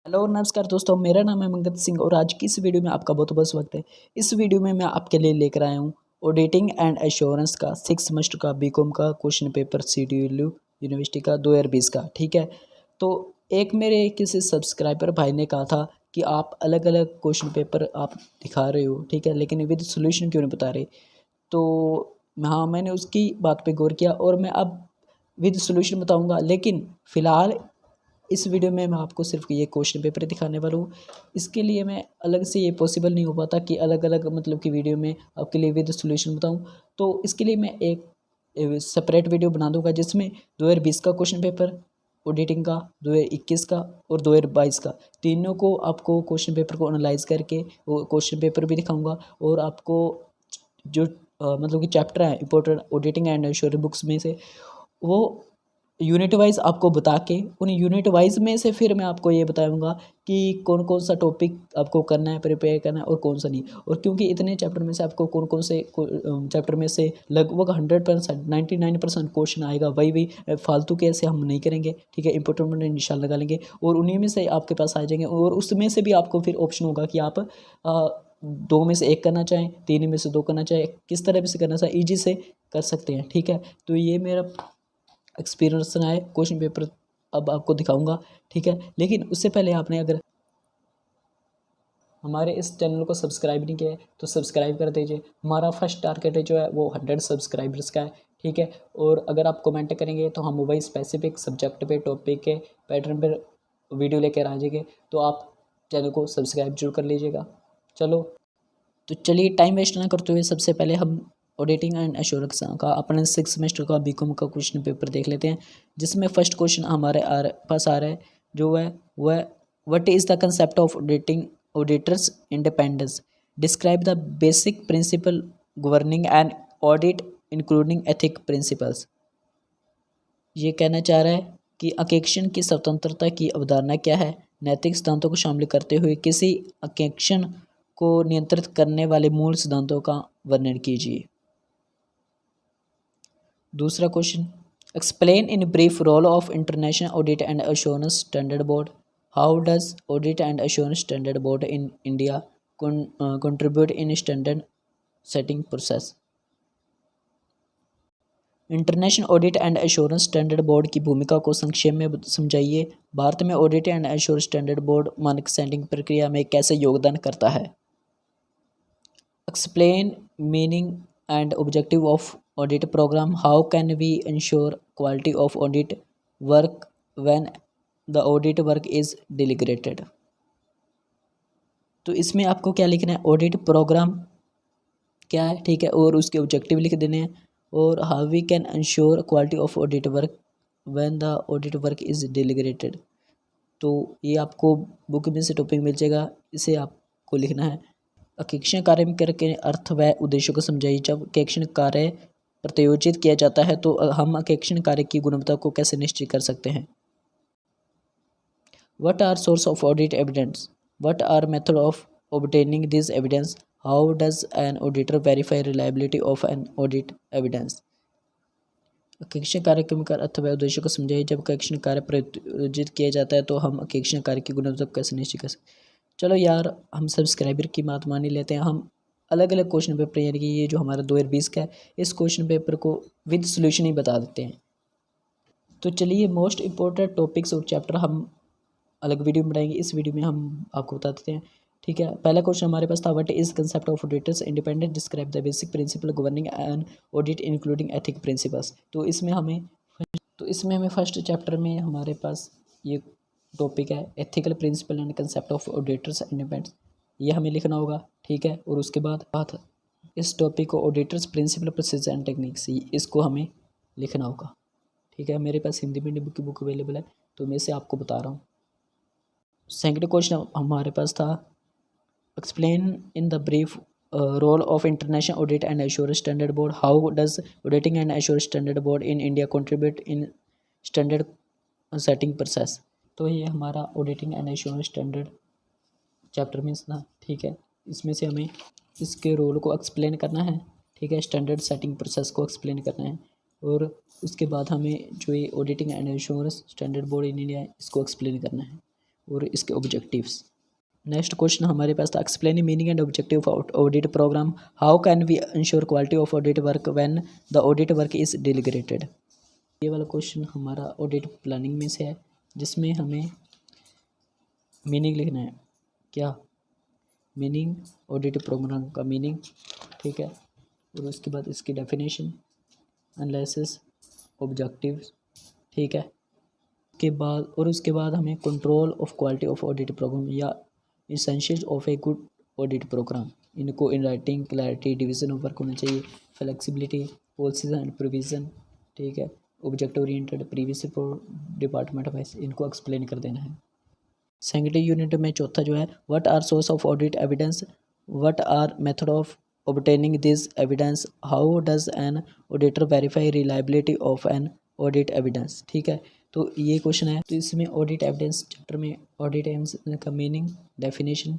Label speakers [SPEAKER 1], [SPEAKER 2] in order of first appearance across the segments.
[SPEAKER 1] Hello नमस्कार दोस्तों, मेरा नाम है मंगत सिंह और आज की इस वीडियो में आपका बहुत बहुत स्वागत है। इस वीडियो में मैं आपके लिए लेकर आया हूँ ऑडिटिंग एंड एश्योरेंस का 6 सेमेस्टर का बीकॉम का क्वेश्चन पेपर CDU यूनिवर्सिटी का 2020 का। ठीक है, तो एक मेरे किसी सब्सक्राइबर भाई ने कहा था कि आप अलग अलग क्वेश्चन पेपर आप दिखा रहे हो, ठीक है, लेकिन विद सोल्यूशन क्यों नहीं बता रहे। तो हाँ, मैंने उसकी बात पे गौर किया और मैं अब विद सोल्यूशन बताऊँगा, लेकिन फ़िलहाल इस वीडियो में मैं आपको सिर्फ ये क्वेश्चन पेपर दिखाने वाला हूँ। इसके लिए मैं अलग से ये पॉसिबल नहीं हो पाता कि अलग अलग मतलब कि वीडियो में आपके लिए विद सॉल्यूशन बताऊँ। तो इसके लिए मैं एक सेपरेट वीडियो बना दूंगा जिसमें 2020 का क्वेश्चन पेपर, ऑडिटिंग का 2021 का और 2022 का, तीनों को आपको क्वेश्चन पेपर को एनालाइज करके वो क्वेश्चन पेपर भी दिखाऊंगा और आपको जो मतलब कि चैप्टर है important auditing and assurance books में से वो यूनिट वाइज आपको बता के उन यूनिट वाइज में से फिर मैं आपको ये बताऊंगा कि कौन कौन सा टॉपिक आपको करना है, प्रिपेयर करना है और कौन सा नहीं। और क्योंकि इतने चैप्टर में से आपको कौन कौन से चैप्टर में से लगभग 100% 99% क्वेश्चन आएगा, वही फालतू के ऐसे हम नहीं करेंगे। ठीक है, इंपॉर्टेंट निशान लगा लेंगे और उन्हीं में से आपके पास आ जाएंगे और उसमें से भी आपको फिर ऑप्शन होगा कि आप दो में से एक करना चाहें, तीन में से दो करना चाहें, किस तरह से करना चाहें, ईजी से कर सकते हैं। ठीक है, तो ये मेरा एक्सपीरियंस रहा है क्वेश्चन पेपर अब आपको दिखाऊंगा। ठीक है, लेकिन उससे पहले आपने अगर हमारे इस चैनल को सब्सक्राइब नहीं किया है तो सब्सक्राइब कर दीजिए। हमारा फर्स्ट टारगेट है जो है वो 100 सब्सक्राइबर्स का है। ठीक है, और अगर आप कमेंट करेंगे तो हम वही स्पेसिफिक सब्जेक्ट पे, टॉपिक के पैटर्न पर वीडियो लेकर आ जाएंगे, तो आप चैनल को सब्सक्राइब जरूर कर लीजिएगा। चलो, तो चलिए टाइम वेस्ट ना करते हुए सबसे पहले हम ऑडिटिंग एंड एश्योरेंस का अपने 6 सेमेस्टर का बीकॉम का क्वेश्चन पेपर देख लेते हैं, जिसमें फर्स्ट क्वेश्चन हमारे पास आ रहा है जो है वह what is the concept of auditing auditors independence, describe the basic principle governing and audit including ethic principles. ये कहना चाह रहा है कि अंकेक्षण की स्वतंत्रता की अवधारणा क्या है, नैतिक सिद्धांतों को शामिल करते हुए किसी अंकेक्षण को नियंत्रित करने वाले मूल सिद्धांतों का वर्णन कीजिए। दूसरा question, explain in brief role of international audit and assurance standard board, how does audit and assurance standard board in India contribute in standard setting process. International audit and assurance standard board की भूमिका को संक्षेप में समझाइए। भारत में audit and assurance standard board मानक setting प्रक्रिया में कैसे योगदान करता है। Explain meaning and objective of audit program, how can we ensure quality of audit work when the audit work is delegated. तो इसमें आपको क्या लिखना है, ऑडिट प्रोग्राम क्या है, ठीक है, और उसके ऑब्जेक्टिव लिख देने हैं और how we can ensure quality of audit work when the audit work is delegated. तो ये आपको बुक में से टॉपिक मिल जाएगा, इसे आपको लिखना है। अंकेक्षण कार्य में करके अर्थ व उद्देश्यों को समझाइए। जब अंकेक्षण कार्य प्रत्योजित किया जाता है तो हम अंकेक्षण कार्य की गुणवत्ता को कैसे निश्चित कर सकते हैं। What are source of audit evidence, what are method of obtaining this evidence, how does an auditor verify reliability of an audit evidence. अंकेक्षण कार्य के मुख्य अर्थ व उद्देश्य को समझाइए। जब अंकेक्षण कार्य प्रयोजित किया जाता है तो हम अंकेक्षण कार्य की गुणवत्ता को कैसे निश्चित कर सकते हैं। चलो यार, हम सब्सक्राइबर की बात मान ही लेते हैं, हम अलग अलग क्वेश्चन पेपर यानी कि ये जो हमारा 2020 का है इस क्वेश्चन पेपर को विद सोल्यूशन ही बता देते हैं। तो चलिए, मोस्ट इंपॉर्टेंट टॉपिक्स और चैप्टर हम अलग वीडियो में बनाएंगे, इस वीडियो में हम आपको बता देते हैं। ठीक है, पहला क्वेश्चन हमारे पास था, what is concept of auditors independent, describe the basic principle governing an audit including ethic principles. तो इसमें हमें फर्स्ट चैप्टर में हमारे पास ये टॉपिक है ethical principle and concept of auditors independence, ये हमें लिखना होगा। ठीक है, और उसके बाद इस टॉपिक को auditors principle procedure and techniques, इसको हमें लिखना होगा। ठीक है, मेरे पास हिंदी मीडियम की बुक अवेलेबल है तो मैं इसे आपको बता रहा हूँ। सेकंड क्वेश्चन हमारे पास था, explain in the brief role of international audit and assurance standard board, how does auditing and assurance standard board in India contribute in standard setting process. तो ये हमारा auditing and assurance standard chapter में था। ठीक है, इसमें से हमें इसके रोल को एक्सप्लेन करना है। ठीक है, स्टैंडर्ड सेटिंग प्रोसेस को एक्सप्लेन करना है और उसके बाद हमें जो ये auditing and assurance standard board in India है इसको एक्सप्लेन करना है। और इसके ऑब्जेक्टिव्स। नेक्स्ट क्वेश्चन हमारे पास था explain meaning and objective of audit program, how can we ensure quality of audit work when the audit work is delegated. ये वाला क्वेश्चन हमारा ऑडिट प्लानिंग में से है, जिसमें हमें मीनिंग लिखना है। क्या मीनिंग, ऑडिट प्रोग्राम का मीनिंग, ठीक है, और उसके बाद इसकी डेफिनेशन, एनालिसिस, ऑब्जेक्टिव, ठीक है, उसके बाद हमें control of quality of audit program या essentials of a good audit program, इनको in writing, clarity, division of work होना चाहिए, फ्लेक्सिबिलिटी, पॉलिसीज एंड प्रोविज़न, ठीक है, object oriented, previous department wise, इनको एक्सप्लेन कर देना है। सेकेंड यूनिट में चौथा जो है what are source of audit evidence, what are method of obtaining this evidence, how does an auditor verify reliability of an audit evidence, ठीक है। तो ये क्वेश्चन है, तो इसमें ऑडिट एविडेंस चैप्टर में ऑडिट एविडेंस का मीनिंग, डेफिनेशन,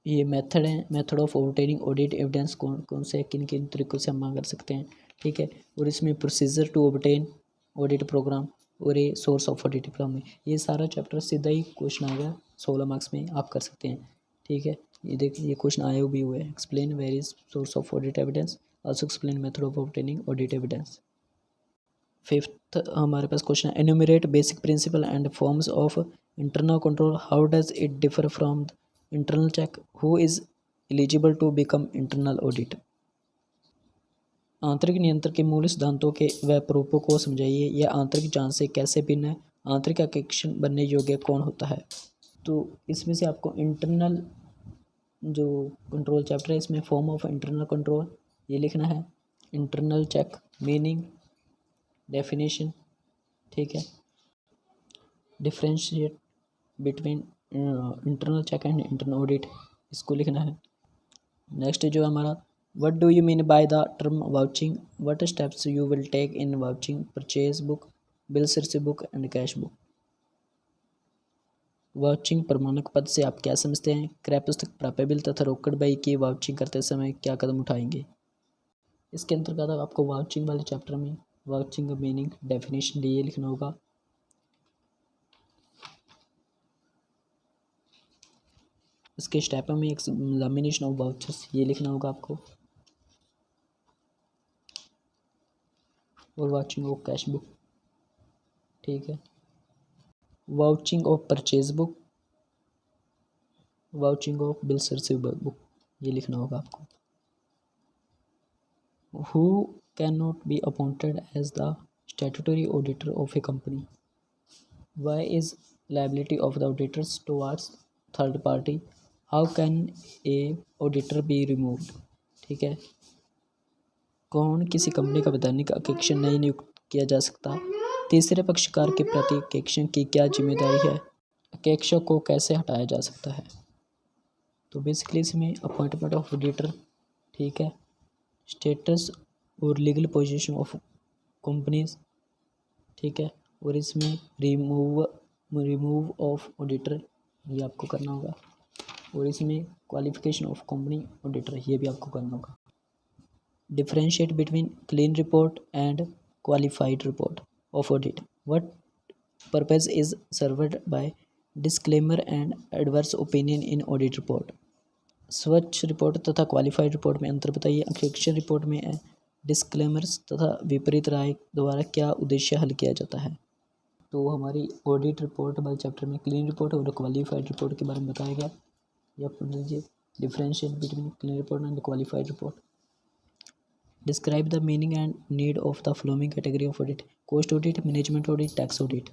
[SPEAKER 1] ये मेथड है, method of obtaining audit evidence कौन कौन से किन किन तरीक़ों से हम मांग कर सकते हैं, ठीक है, और इसमें procedure to obtain audit program और ये सोर्स ऑफ ऑडिट प्रोग्राम, ये सारा चैप्टर सीधा ही क्वेश्चन आएगा 16 मार्क्स में, आप कर सकते हैं, ठीक है। ये देखिए ये क्वेश्चन आए भी हुए हैं, explain various source of audit evidence, also explain method of obtaining audit evidence. Fifth हमारे पास क्वेश्चन है enumerate basic principle and forms of internal control, how does it differ from internal check, who is eligible to become internal audit. आंतरिक नियंत्रण के मूल सिद्धांतों के व प्रारूपों को समझाइए, यह आंतरिक जांच से कैसे भिन्न है, आंतरिक अंकेक्षण बनने योग्य कौन होता है। तो इसमें से आपको इंटरनल जो कंट्रोल चैप्टर है इसमें फॉर्म ऑफ इंटरनल कंट्रोल ये लिखना है, इंटरनल चेक, मीनिंग, डेफिनेशन, ठीक है, differentiate between internal check and internal audit, इसको लिखना है। नेक्स्ट जो हमारा what do you mean by the term vouching, what steps you will take in vouching, purchase book, bills receipt book and cash book. Vouching प्रमाणक पद से आप क्या समझते हैं, क्रय पुस्तक, प्राप्य बिल तथा रोकड़ बही की वाउचिंग करते समय क्या कदम उठाएंगे। इसके अंतर्गत आपको वाउचिंग वाले चैप्टर में वाउचिंग का मीनिंग, डेफिनेशन ये लिखना होगा। इसके स्टेप में एग्जामिनेशन ऑफ वाउचर्स ये लिखना होगा आपको, और वाउचिंग ऑफ कैश बुक, ठीक है, vouching of purchase book, vouching of bills received book ये लिखना होगा आपको। Who cannot be appointed as the statutory auditor of a company? Why is liability of the auditors towards third party? How can a auditor be removed? ठीक है, कौन किसी company का वैधानिक अंकेक्षण नहीं नियुक्त किया जा सकता, तीसरे पक्षकार के प्रति अंकेक्षण की क्या जिम्मेदारी है, अंकेक्षक को कैसे हटाया जा सकता है। तो बेसिकली इसमें अपॉइंटमेंट ऑफ ऑडिटर, ठीक है, स्टेटस और लीगल पोजीशन ऑफ कंपनीज, ठीक है, और इसमें रिमूव ऑफ ऑडिटर ये आपको करना होगा, और इसमें क्वालिफिकेशन ऑफ कंपनी ऑडिटर ये भी आपको करना होगा। Differentiate between clean report and qualified report of audit, what purpose is served by disclaimer and adverse opinion in audit report. स्वच्छ रिपोर्ट तथा क्वालिफाइड रिपोर्ट में अंतर बताइए, अंकेक्षण रिपोर्ट में डिस्क्लेमर्स तथा विपरीत राय द्वारा क्या उद्देश्य हल किया जाता है। तो हमारी ऑडिट रिपोर्ट वाले चैप्टर में क्लीन रिपोर्ट और क्वालिफाइड रिपोर्ट के बारे में बताया गया, या पढ़ लीजिए, differentiate between clean report and qualified report, describe the meaning and need of the following category of audit, cost audit, management audit, tax audit.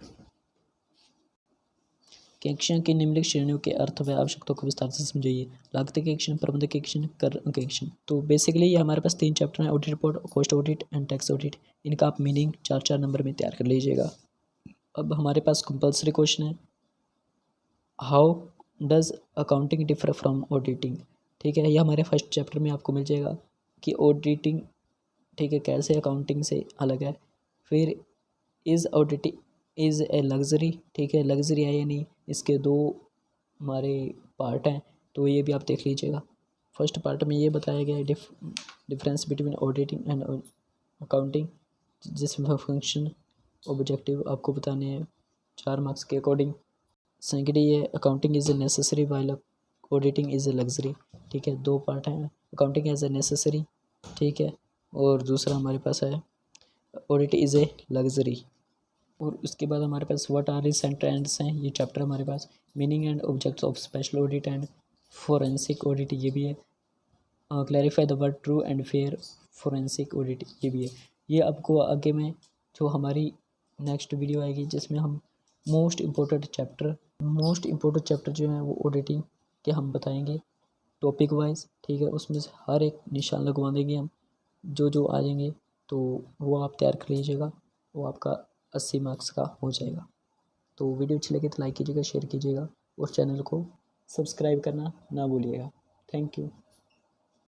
[SPEAKER 1] अंकेक्षण की निम्नलिखित श्रेणियों के अर्थ व आवश्यकताओं को विस्तार से समझाइए, लागत अंकेक्षण, प्रबंधक अंकेक्षण, कर अंकेक्षण। तो बेसिकली ये हमारे पास 3 चैप्टर हैं, audit report, cost audit and tax audit, इनका आप मीनिंग 4-4 नंबर में तैयार कर लीजिएगा। अब हमारे पास कंपल्सरी क्वेश्चन है, how does accounting differ from auditing, ठीक है, ये हमारे फर्स्ट चैप्टर में आपको मिल जाएगा कि ऑडिटिंग, ठीक है, कैसे अकाउंटिंग से अलग है। फिर is auditing is a luxury, ठीक है, लग्जरी है या नहीं, इसके 2 हमारे पार्ट हैं, तो ये भी आप देख लीजिएगा। फर्स्ट पार्ट में ये बताया गया है difference between auditing and accounting, जिसमें फंक्शन ऑब्जेक्टिव आपको बताने हैं 4 मार्क्स के अकॉर्डिंग। सेकेंड ये accounting is a necessary while auditing is a luxury. ठीक है, 2 पार्ट हैं, अकाउंटिंग एज ए नेसेसरी, ठीक है, और दूसरा हमारे पास है ऑडिट इज़ ए लग्जरी। और उसके बाद हमारे पास व्हाट आर रिसेंट ट्रेंड्स हैं, ये चैप्टर हमारे पास, meaning and objects of special audit and forensic audit ये भी है, clarify the word true and fair forensic audit ये भी है। ये आपको आगे में जो हमारी नेक्स्ट वीडियो आएगी जिसमें हम मोस्ट इम्पोर्टेंट चैप्टर जो है वो ऑडिटिंग के हम बताएंगे टॉपिक वाइज। ठीक है, उसमें से हर एक निशान लगवा देंगे हम, जो आ जाएंगे तो वो आप तैयार कर लीजिएगा, वो आपका 80 मार्क्स का हो जाएगा। तो वीडियो अच्छी लगे तो लाइक कीजिएगा, शेयर कीजिएगा और चैनल को सब्सक्राइब करना ना भूलिएगा। Thank you.